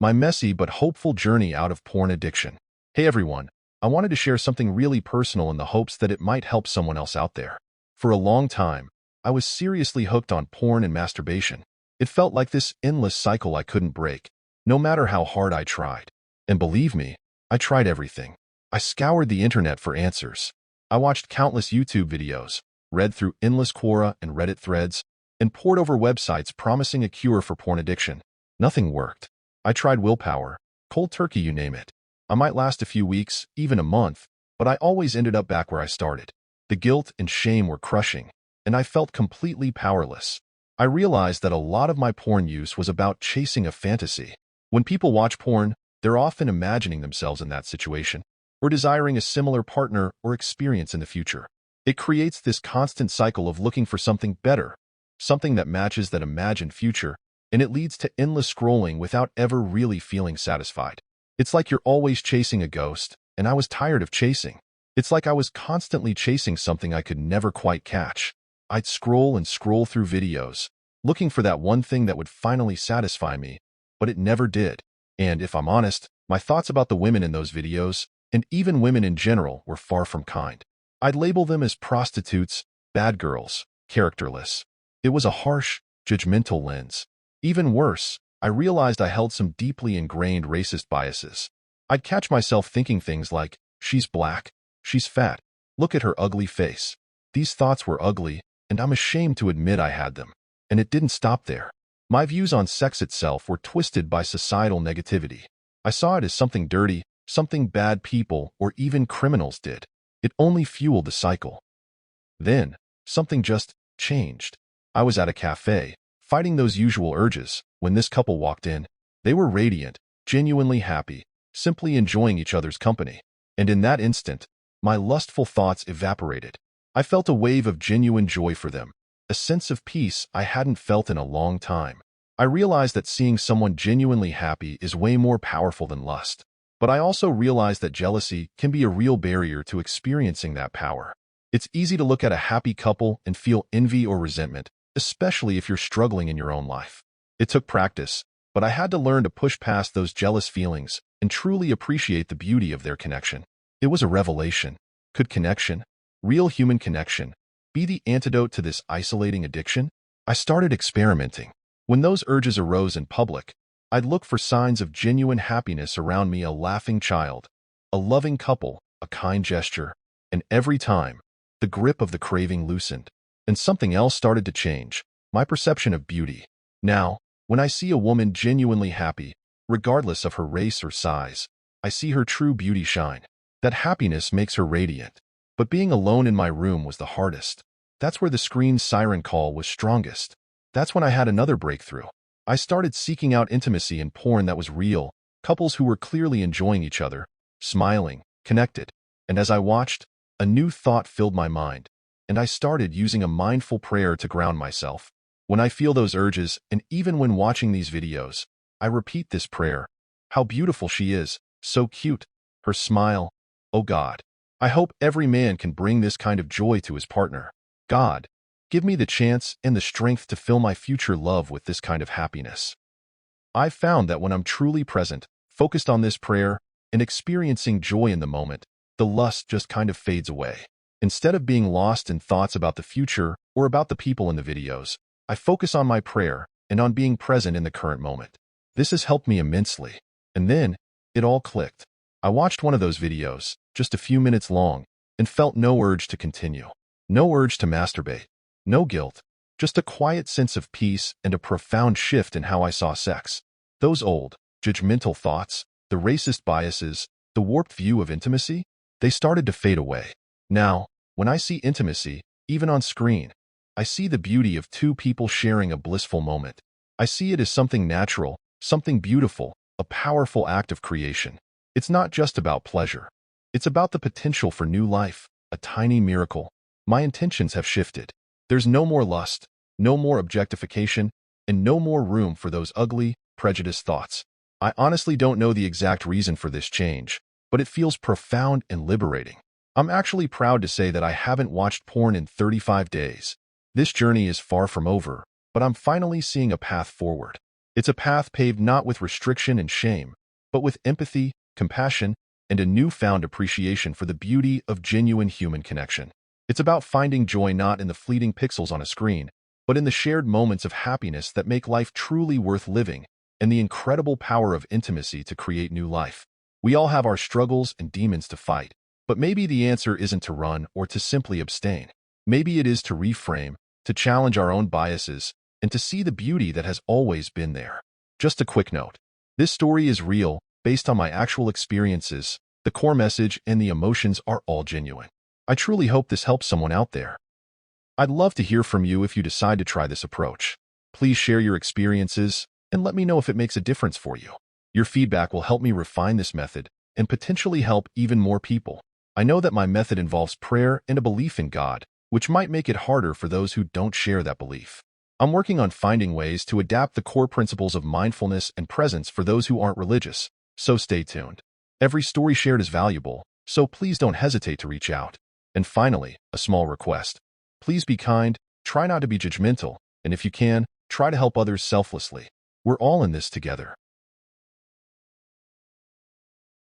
my messy but hopeful journey out of porn addiction. Hey everyone, I wanted to share something really personal in the hopes that it might help someone else out there. For a long time, I was seriously hooked on porn and masturbation. It felt like this endless cycle I couldn't break, no matter how hard I tried. And believe me, I tried everything. I scoured the internet for answers. I watched countless YouTube videos, read through endless Quora and Reddit threads, and pored over websites promising a cure for porn addiction. Nothing worked. I tried willpower, cold turkey, you name it. I might last a few weeks, even a month, but I always ended up back where I started. The guilt and shame were crushing, and I felt completely powerless. I realized that a lot of my porn use was about chasing a fantasy. When people watch porn, they're often imagining themselves in that situation, or desiring a similar partner or experience in the future. It creates this constant cycle of looking for something better, something that matches that imagined future, and it leads to endless scrolling without ever really feeling satisfied. It's like you're always chasing a ghost, and I was tired of chasing. It's like I was constantly chasing something I could never quite catch. I'd scroll and scroll through videos, looking for that one thing that would finally satisfy me, but it never did. And if I'm honest, my thoughts about the women in those videos, and even women in general, were far from kind. I'd label them as prostitutes, bad girls, characterless. It was a harsh, judgmental lens. Even worse, I realized I held some deeply ingrained racist biases. I'd catch myself thinking things like, she's black, she's fat, look at her ugly face. These thoughts were ugly, and I'm ashamed to admit I had them. And it didn't stop there. My views on sex itself were twisted by societal negativity. I saw it as something dirty, something bad people or even criminals did. It only fueled the cycle. Then, something just changed. I was at a cafe, fighting those usual urges, when this couple walked in. They were radiant, genuinely happy, simply enjoying each other's company. And in that instant, my lustful thoughts evaporated. I felt a wave of genuine joy for them, a sense of peace I hadn't felt in a long time. I realized that seeing someone genuinely happy is way more powerful than lust. But I also realized that jealousy can be a real barrier to experiencing that power. It's easy to look at a happy couple and feel envy or resentment, especially if you're struggling in your own life. It took practice, but I had to learn to push past those jealous feelings and truly appreciate the beauty of their connection. It was a revelation. Could connection, real human connection, be the antidote to this isolating addiction? I started experimenting. When those urges arose in public, I'd look for signs of genuine happiness around me: a laughing child, a loving couple, a kind gesture, and every time, the grip of the craving loosened. And something else started to change: my perception of beauty. Now, when I see a woman genuinely happy, regardless of her race or size, I see her true beauty shine. That happiness makes her radiant. But being alone in my room was the hardest. That's where the screen's siren call was strongest. That's when I had another breakthrough. I started seeking out intimacy in porn that was real, couples who were clearly enjoying each other, smiling, connected. And as I watched, a new thought filled my mind, and I started using a mindful prayer to ground myself. When I feel those urges, and even when watching these videos, I repeat this prayer: how beautiful she is, so cute, her smile. Oh God, I hope every man can bring this kind of joy to his partner. God, give me the chance and the strength to fill my future love with this kind of happiness. I've found that when I'm truly present, focused on this prayer, and experiencing joy in the moment, the lust just kind of fades away. Instead of being lost in thoughts about the future or about the people in the videos, I focus on my prayer and on being present in the current moment. This has helped me immensely. And then, it all clicked. I watched one of those videos, just a few minutes long, and felt no urge to continue. No urge to masturbate. No guilt. Just a quiet sense of peace and a profound shift in how I saw sex. Those old, judgmental thoughts, the racist biases, the warped view of intimacy, they started to fade away. Now, when I see intimacy, even on screen, I see the beauty of two people sharing a blissful moment. I see it as something natural, something beautiful, a powerful act of creation. It's not just about pleasure. It's about the potential for new life, a tiny miracle. My intentions have shifted. There's no more lust, no more objectification, and no more room for those ugly, prejudiced thoughts. I honestly don't know the exact reason for this change, but it feels profound and liberating. I'm actually proud to say that I haven't watched porn in 35 days. This journey is far from over, but I'm finally seeing a path forward. It's a path paved not with restriction and shame, but with empathy, compassion, and a newfound appreciation for the beauty of genuine human connection. It's about finding joy not in the fleeting pixels on a screen, but in the shared moments of happiness that make life truly worth living, and the incredible power of intimacy to create new life. We all have our struggles and demons to fight, but maybe the answer isn't to run or to simply abstain. Maybe it is to reframe, to challenge our own biases, and to see the beauty that has always been there. Just a quick note. This story is real, based on my actual experiences. The core message and the emotions are all genuine. I truly hope this helps someone out there. I'd love to hear from you if you decide to try this approach. Please share your experiences and let me know if it makes a difference for you. Your feedback will help me refine this method and potentially help even more people. I know that my method involves prayer and a belief in God, which might make it harder for those who don't share that belief. I'm working on finding ways to adapt the core principles of mindfulness and presence for those who aren't religious, so stay tuned. Every story shared is valuable, so please don't hesitate to reach out. And finally, a small request. Please be kind, try not to be judgmental, and if you can, try to help others selflessly. We're all in this together.